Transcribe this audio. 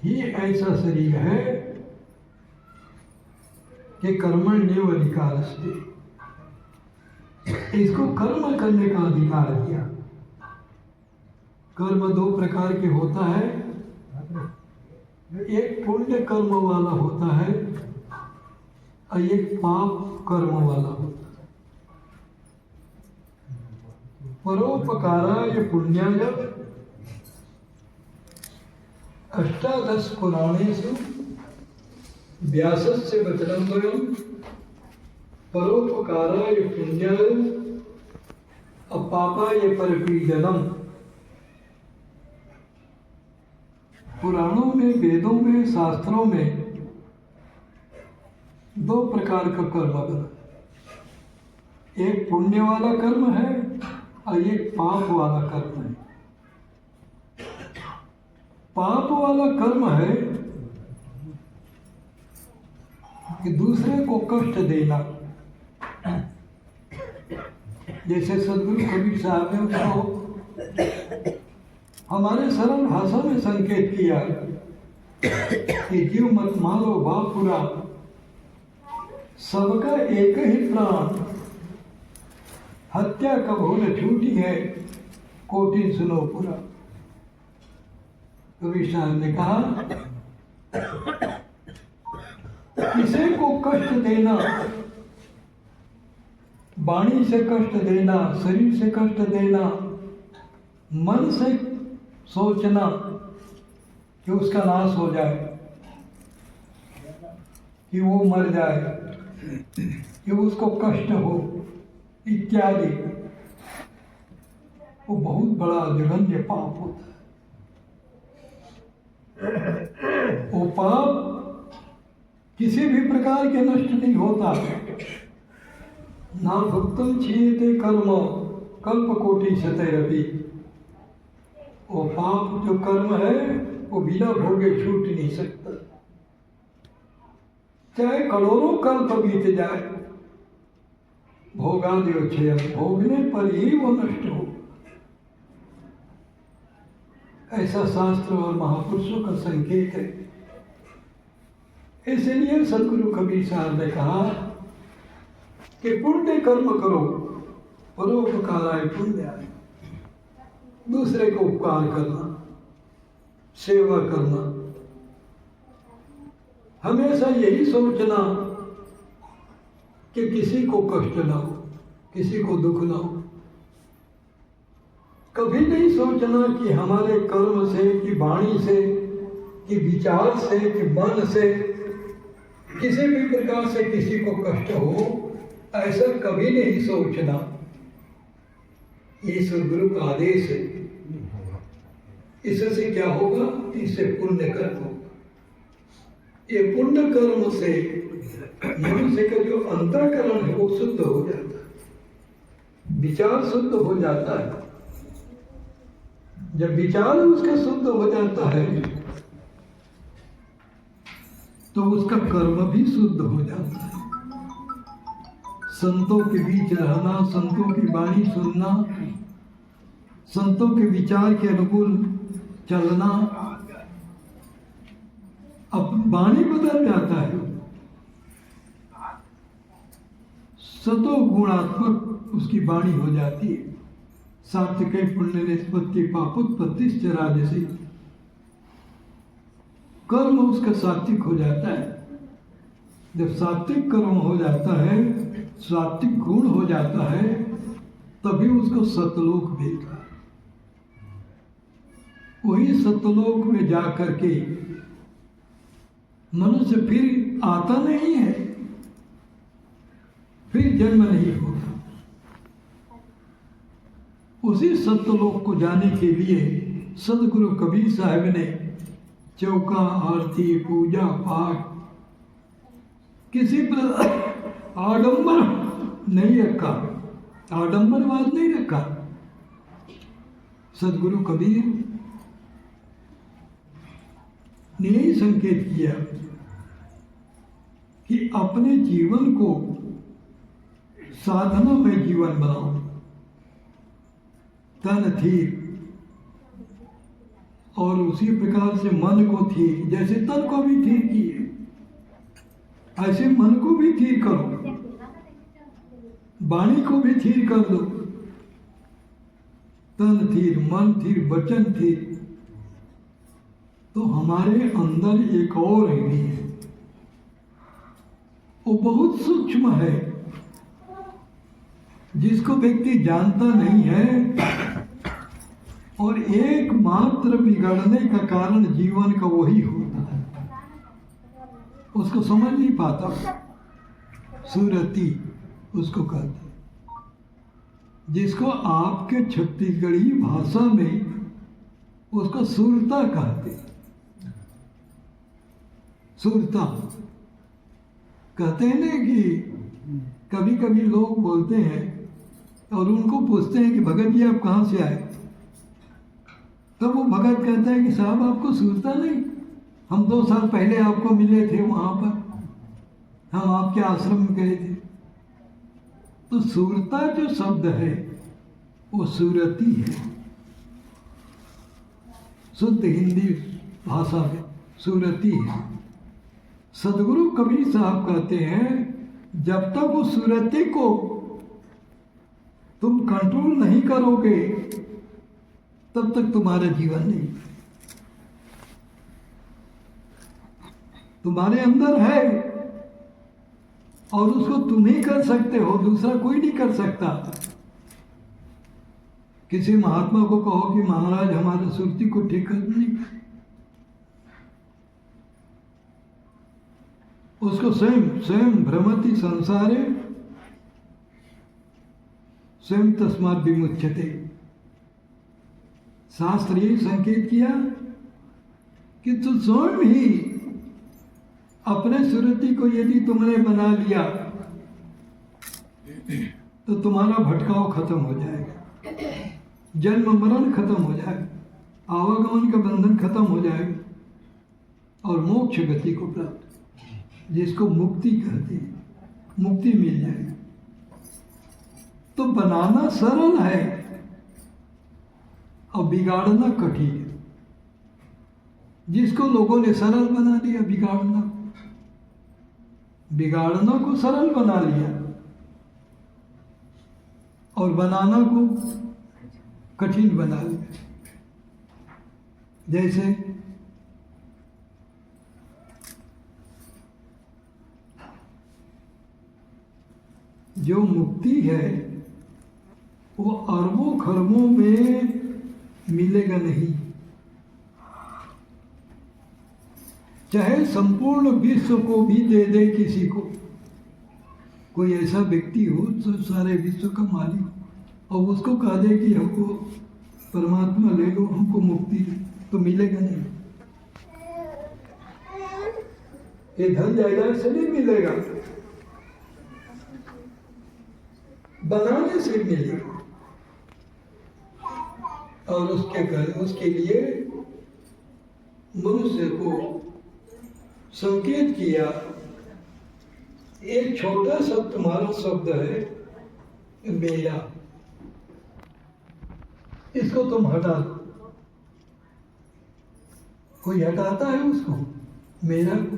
ही ऐसा शरीर है कि कर्मण्येव अधिकारस्ते, इसको कर्म करने का अधिकार दिया। कर्म दो प्रकार के होता है, एक पुण्य कर्म वाला होता है और एक पाप कर्म वाला होता है। परोपकाराय पुण्याय अष्टादश पुराणेषु व्यासस्य वचनद्वयम् परोपकाराय पुण्याय अपापाय परपीडनम्। पुराणों में, वेदों में, शास्त्रों में दो प्रकार का कर्म बना, एक पुण्य वाला कर्म है और एक पाप वाला कर्म है। पाप वाला कर्म है कि दूसरे को कष्ट देना, जैसे सदगुरु कबीर साहब ने उसको हमारे सरल भाषा में संकेत किया कि जीव मत मारो बापुरा, सबका एक ही प्राण, हत्या कब हो न छूटी है, कोटि सुनो पूरा। कबीर साहब ने कहा किसी को कष्ट देना, वाणी से कष्ट देना, शरीर से कष्ट देना, मन से सोचना कि उसका नाश हो जाए, कि वो मर जाए, कि उसको कष्ट हो इत्यादि, वो बहुत बड़ा जघन्य पाप होता है। वो पाप किसी भी प्रकार के नष्ट नहीं होता। ना भुक्तम क्षीयते कर्म कल्प कोटि शतैरपि। वो पाप जो कर्म है वो बिना भोगे छूट नहीं सकता, चाहे करोड़ों कल्प बीत जाए, भोगादि क्षय, भोगने पर ही वो नष्ट हो। ऐसा शास्त्र और महापुरुषों का संकेत है। इसलिए सदगुरु कबीर साहब ने कहा कि पुण्य कर्म करो, परोपकाराय पुण्याय, दूसरे को उपकार करना, सेवा करना, हमेशा यही सोचना कि किसी को कष्ट ना हो, किसी को दुख ना हो। कभी नहीं सोचना कि हमारे कर्म से, कि वाणी से, कि विचार से, कि मन से किसी भी प्रकार से किसी को कष्ट हो, ऐसा कभी नहीं सोचना। ये सद्गुरु का आदेश है। इससे क्या होगा? इससे पुण्य कर्म होगा। ये पुण्य कर्म से मनुष्य का जो अंतःकरण है वो शुद्ध हो जाता है, विचार शुद्ध हो जाता है। जब विचार उसका शुद्ध हो जाता है तो उसका कर्म भी शुद्ध हो जाता है। संतों के बीच रहना, संतों की वाणी सुनना, संतों के विचार के अनुकूल चलना, अब वाणी बदल जाता है। सतो गुणात्मक उसकी वाणी हो जाती है। सात्विक पुण्य निष्पत्ति पापोत्पत्तिश्च राजसी, कर्म उसका सात्विक हो जाता है। जब सात्विक कर्म हो जाता है, सात्विक गुण हो जाता है, तभी उसको सतलोक मिलता है। वही सतलोक में जाकर के मनुष्य फिर आता नहीं है, फिर जन्म नहीं होता। उसी सत्यलोक को जाने के लिए सदगुरु कबीर साहब ने चौका, आरती, पूजा पाठ किसी पर आडंबर नहीं रखा, आडंबरवाद नहीं रखा। सदगुरु कबीर ने यही संकेत किया कि अपने जीवन को साधना में जीवन बनाओ, तन थीर और उसी प्रकार से मन को ठीक, जैसे तन को भी ठीक किए, ऐसे मन को भी ठीक करो, वाणी को भी ठीक कर दो। तन थीर, मन थीर, वचन थीर। तो हमारे अंदर एक और भी है, वो बहुत सूक्ष्म है, जिसको व्यक्ति जानता नहीं है, और एकमात्र बिगड़ने का कारण जीवन का वही होता है, उसको समझ नहीं पाता। सुरति उसको कहते हैं, जिसको आपके छत्तीसगढ़ी भाषा में उसको सुरता कहते हैं। सुरता कहते हैं ना कि कभी कभी लोग बोलते हैं और उनको पूछते हैं कि भगत जी आप कहाँ से आए, तब वो भगत कहता है कि साहब आपको सुरता नहीं, हम 2 साल पहले आपको मिले थे वहाँ पर, हम आपके आश्रम में गए थे। तो सुरता जो शब्द है वो सुरती है, शुद्ध हिंदी भाषा में सुरती है। सदगुरु कबीर साहब कहते हैं, जब तक उस सुरती को तुम कंट्रोल नहीं करोगे तब तक तुम्हारा जीवन नहीं। तुम्हारे अंदर है और उसको तुम ही कर सकते हो, दूसरा कोई नहीं कर सकता। किसी महात्मा को कहो कि महाराज हमारे सुरती को ठीक कर, नहीं, उसको स्वयं भ्रमति संसारे स्वयं तस्मात् विमुच्यते। शास्त्र यही संकेत किया कि तू स्वयं ही अपने सुरति को यदि तुमने बना लिया तो तुम्हारा भटकाव खत्म हो जाएगा, जन्म मरण खत्म हो जाएगा, आवागमन का बंधन खत्म हो जाएगा और मोक्ष गति को प्राप्त, जिसको मुक्ति कहते हैं, मुक्ति मिल जाएगी। तो बनाना सरल है और बिगाड़ना कठिन है। जिसको लोगों ने सरल बना दिया, बिगाड़ना को सरल बना लिया और बनाना को कठिन बना लिया। जैसे जो मुक्ति है वो अरबों खरबों में मिलेगा नहीं, चाहे संपूर्ण विश्व को भी दे दे किसी को। कोई ऐसा व्यक्ति हो जो सारे विश्व का मालिक और उसको कह दे कि हमको परमात्मा ले लो, हमको मुक्ति, तो मिलेगा नहीं। ये धन जायदाद से नहीं मिलेगा, बनाने से मिलेगा। और उसके लिए मनुष्य को संकेत किया, एक छोटा सा तुम्हारा शब्द है मेरा, इसको तुम हटा दो। कोई हटाता है उसको, मेरा को?